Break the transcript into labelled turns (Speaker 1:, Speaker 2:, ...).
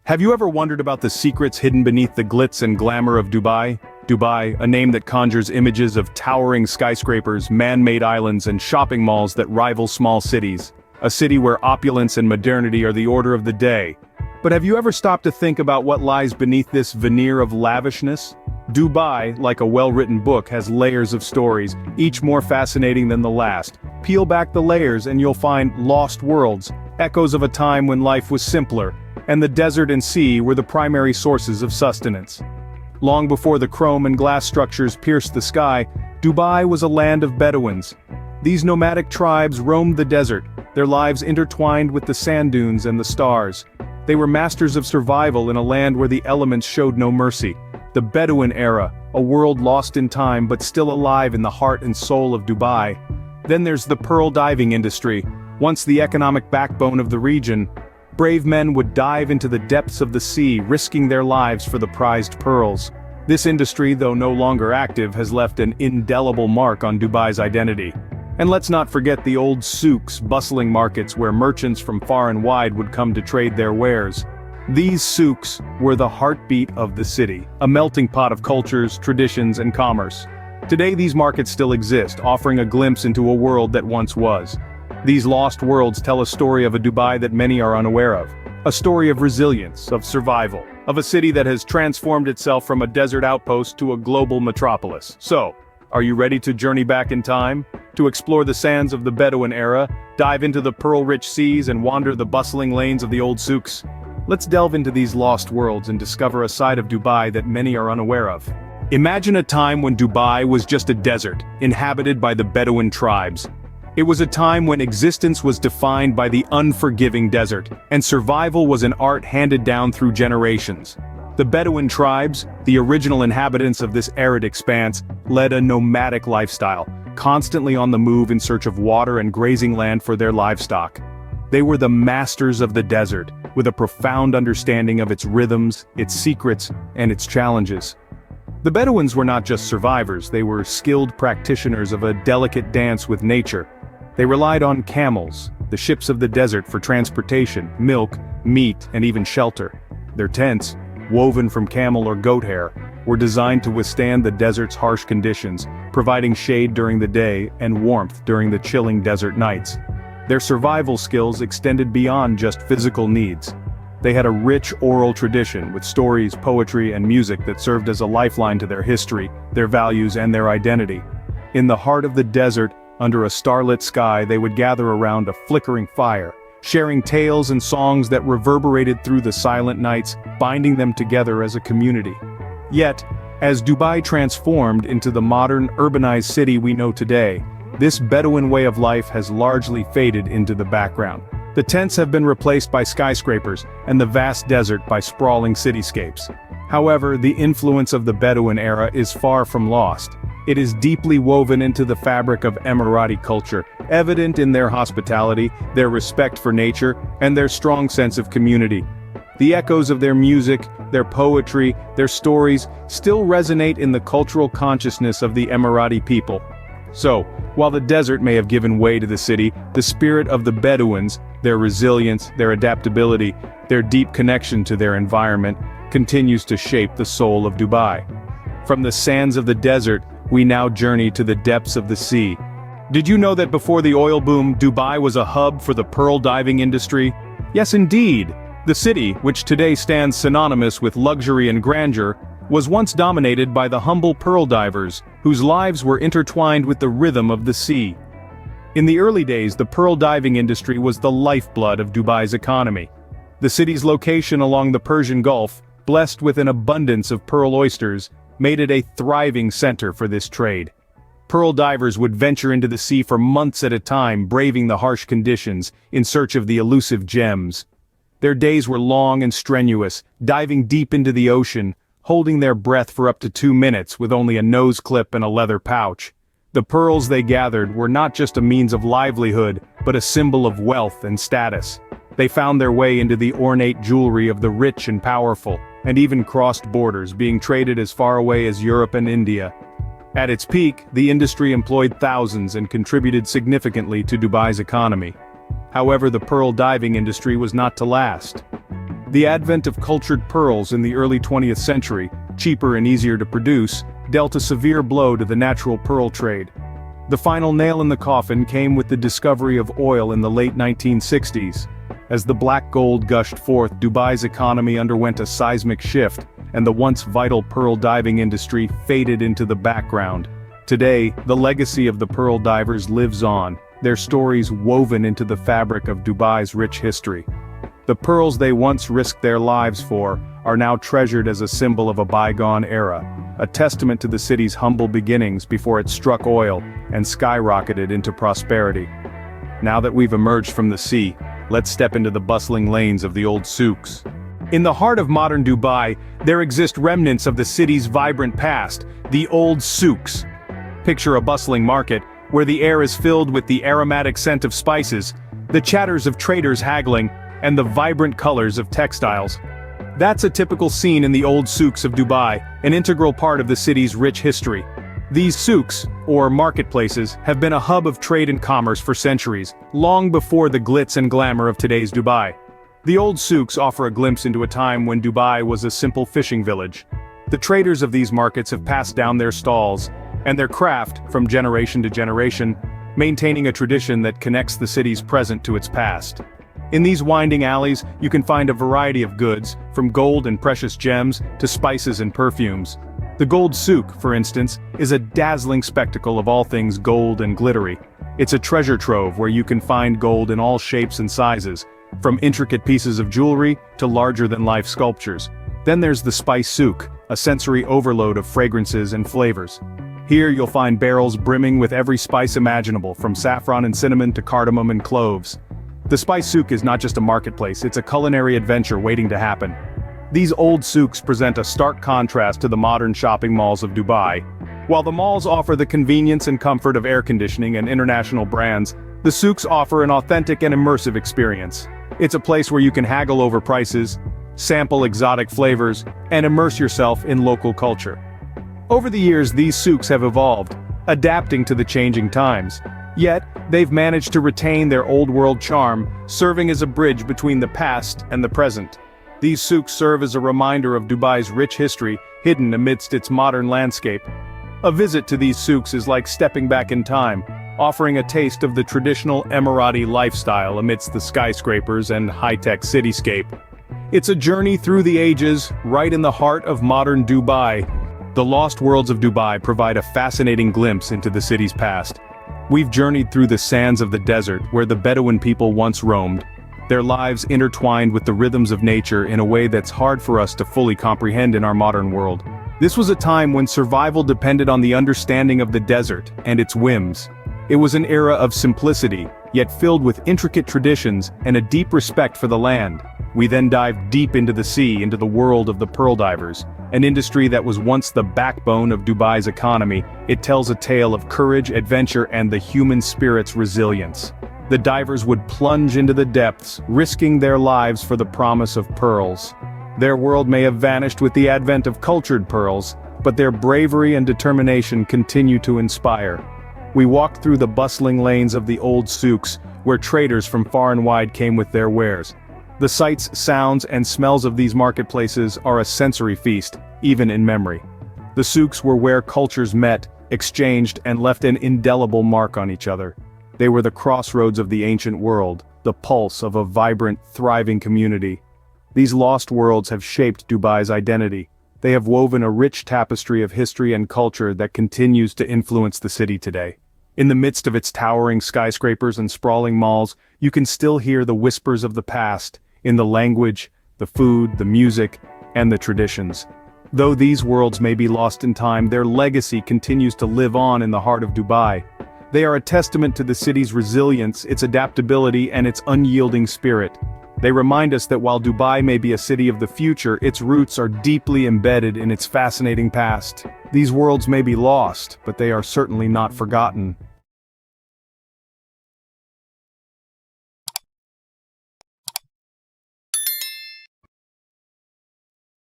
Speaker 1: Have you ever wondered about the secrets hidden beneath the glitz and glamour of Dubai? Dubai, a name that conjures images of towering skyscrapers, man-made islands, and shopping malls that rival small cities. A city where opulence and modernity are the order of the day. But have you ever stopped to think about what lies beneath this veneer of lavishness? Dubai, like a well-written book, has layers of stories, each more fascinating than the last. Peel back the layers and you'll find lost worlds, echoes of a time when life was simpler, and the desert and sea were the primary sources of sustenance. Long before the chrome and glass structures pierced the sky, Dubai was a land of Bedouins. These nomadic tribes roamed the desert, their lives intertwined with the sand dunes and the stars. They were masters of survival in a land where the elements showed no mercy. The Bedouin Era, a world lost in time but still alive in the heart and soul of Dubai. Then there's the pearl diving industry, once the economic backbone of the region. Brave men would dive into the depths of the sea, risking their lives for the prized pearls. This industry, though no longer active, has left an indelible mark on Dubai's identity. And let's not forget the Old Souks, bustling markets where merchants from far and wide would come to trade their wares. These souks were the heartbeat of the city, a melting pot of cultures, traditions, and commerce. Today these markets still exist, offering a glimpse into a world that once was. These lost worlds tell a story of a Dubai that many are unaware of. A story of resilience, of survival, of a city that has transformed itself from a desert outpost to a global metropolis. So, are you ready to journey back in time? To explore the sands of the Bedouin Era, dive into the pearl-rich seas and wander the bustling lanes of the Old Souks? Let's delve into these lost worlds and discover a side of Dubai that many are unaware of. Imagine a time when Dubai was just a desert, inhabited by the Bedouin tribes. It was a time when existence was defined by the unforgiving desert, and survival was an art handed down through generations. The Bedouin tribes, the original inhabitants of this arid expanse, led a nomadic lifestyle, constantly on the move in search of water and grazing land for their livestock. They were the masters of the desert, with a profound understanding of its rhythms, its secrets, and its challenges. The Bedouins were not just survivors, they were skilled practitioners of a delicate dance with nature. They relied on camels, the ships of the desert, for transportation, milk, meat, and even shelter. Their tents, woven from camel or goat hair, were designed to withstand the desert's harsh conditions, providing shade during the day and warmth during the chilling desert nights. Their survival skills extended beyond just physical needs. They had a rich oral tradition with stories, poetry, and music that served as a lifeline to their history, their values, and their identity. In the heart of the desert, under a starlit sky, they would gather around a flickering fire, sharing tales and songs that reverberated through the silent nights, binding them together as a community. Yet, as Dubai transformed into the modern, urbanized city we know today, this Bedouin way of life has largely faded into the background. The tents have been replaced by skyscrapers, and the vast desert by sprawling cityscapes. However, the influence of the Bedouin era is far from lost. It is deeply woven into the fabric of Emirati culture, evident in their hospitality, their respect for nature, and their strong sense of community. The echoes of their music, their poetry, their stories, still resonate in the cultural consciousness of the Emirati people. So, while the desert may have given way to the city, the spirit of the Bedouins, their resilience, their adaptability, their deep connection to their environment, continues to shape the soul of Dubai. From the sands of the desert, we now journey to the depths of the sea. Did you know that before the oil boom, Dubai was a hub for the pearl diving industry? Yes, indeed. The city, which today stands synonymous with luxury and grandeur, was once dominated by the humble pearl divers, whose lives were intertwined with the rhythm of the sea. In the early days, the pearl diving industry was the lifeblood of Dubai's economy. The city's location along the Persian Gulf, blessed with an abundance of pearl oysters, made it a thriving center for this trade. Pearl divers would venture into the sea for months at a time, braving the harsh conditions, in search of the elusive gems. Their days were long and strenuous, diving deep into the ocean, holding their breath for up to 2 minutes with only a nose clip and a leather pouch. The pearls they gathered were not just a means of livelihood, but a symbol of wealth and status. They found their way into the ornate jewelry of the rich and powerful, and even crossed borders, being traded as far away as Europe and India. At its peak, the industry employed thousands and contributed significantly to Dubai's economy. However, the pearl diving industry was not to last. The advent of cultured pearls in the early 20th century, cheaper and easier to produce, dealt a severe blow to the natural pearl trade. The final nail in the coffin came with the discovery of oil in the late 1960s. As the black gold gushed forth, Dubai's economy underwent a seismic shift, and the once vital pearl diving industry faded into the background. Today, the legacy of the pearl divers lives on, their stories woven into the fabric of Dubai's rich history. The pearls they once risked their lives for are now treasured as a symbol of a bygone era, a testament to the city's humble beginnings before it struck oil and skyrocketed into prosperity. Now that we've emerged from the sea, let's step into the bustling lanes of the Old Souks. In the heart of modern Dubai, there exist remnants of the city's vibrant past, the Old Souks. Picture a bustling market, where the air is filled with the aromatic scent of spices, the chatters of traders haggling, and the vibrant colors of textiles. That's a typical scene in the Old Souks of Dubai, an integral part of the city's rich history. These souks, or marketplaces, have been a hub of trade and commerce for centuries, long before the glitz and glamour of today's Dubai. The Old Souks offer a glimpse into a time when Dubai was a simple fishing village. The traders of these markets have passed down their stalls and their craft from generation to generation, maintaining a tradition that connects the city's present to its past. In these winding alleys, you can find a variety of goods, from gold and precious gems to spices and perfumes. The Gold Souk, for instance, is a dazzling spectacle of all things gold and glittery. It's a treasure trove where you can find gold in all shapes and sizes, from intricate pieces of jewelry to larger-than-life sculptures. Then there's the Spice Souk, a sensory overload of fragrances and flavors. Here you'll find barrels brimming with every spice imaginable, from saffron and cinnamon to cardamom and cloves. The Spice Souk is not just a marketplace, it's a culinary adventure waiting to happen. These old souks present a stark contrast to the modern shopping malls of Dubai. While the malls offer the convenience and comfort of air conditioning and international brands, the souks offer an authentic and immersive experience. It's a place where you can haggle over prices, sample exotic flavors, and immerse yourself in local culture. Over the years, these souks have evolved, adapting to the changing times. Yet, they've managed to retain their old-world charm, serving as a bridge between the past and the present. These souks serve as a reminder of Dubai's rich history, hidden amidst its modern landscape. A visit to these souks is like stepping back in time, offering a taste of the traditional Emirati lifestyle amidst the skyscrapers and high-tech cityscape. It's a journey through the ages, right in the heart of modern Dubai. The lost worlds of Dubai provide a fascinating glimpse into the city's past. We've journeyed through the sands of the desert where the Bedouin people once roamed, their lives intertwined with the rhythms of nature in a way that's hard for us to fully comprehend in our modern world. This was a time when survival depended on the understanding of the desert and its whims. It was an era of simplicity, yet filled with intricate traditions and a deep respect for the land. We then dived deep into the sea, into the world of the pearl divers, an industry that was once the backbone of Dubai's economy. It tells a tale of courage, adventure, and the human spirit's resilience. The divers would plunge into the depths, risking their lives for the promise of pearls. Their world may have vanished with the advent of cultured pearls, but their bravery and determination continue to inspire. We walked through the bustling lanes of the Old Souks, where traders from far and wide came with their wares. The sights, sounds, and smells of these marketplaces are a sensory feast, even in memory. The souks were where cultures met, exchanged, and left an indelible mark on each other. They were the crossroads of the ancient world, the pulse of a vibrant, thriving community. These lost worlds have shaped Dubai's identity. They have woven a rich tapestry of history and culture that continues to influence the city today. In the midst of its towering skyscrapers and sprawling malls, you can still hear the whispers of the past, in the language, the food, the music, and the traditions. Though these worlds may be lost in time, their legacy continues to live on in the heart of Dubai. They are a testament to the city's resilience, its adaptability, and its unyielding spirit. They remind us that while Dubai may be a city of the future, its roots are deeply embedded in its fascinating past. These worlds may be lost, but they are certainly not forgotten.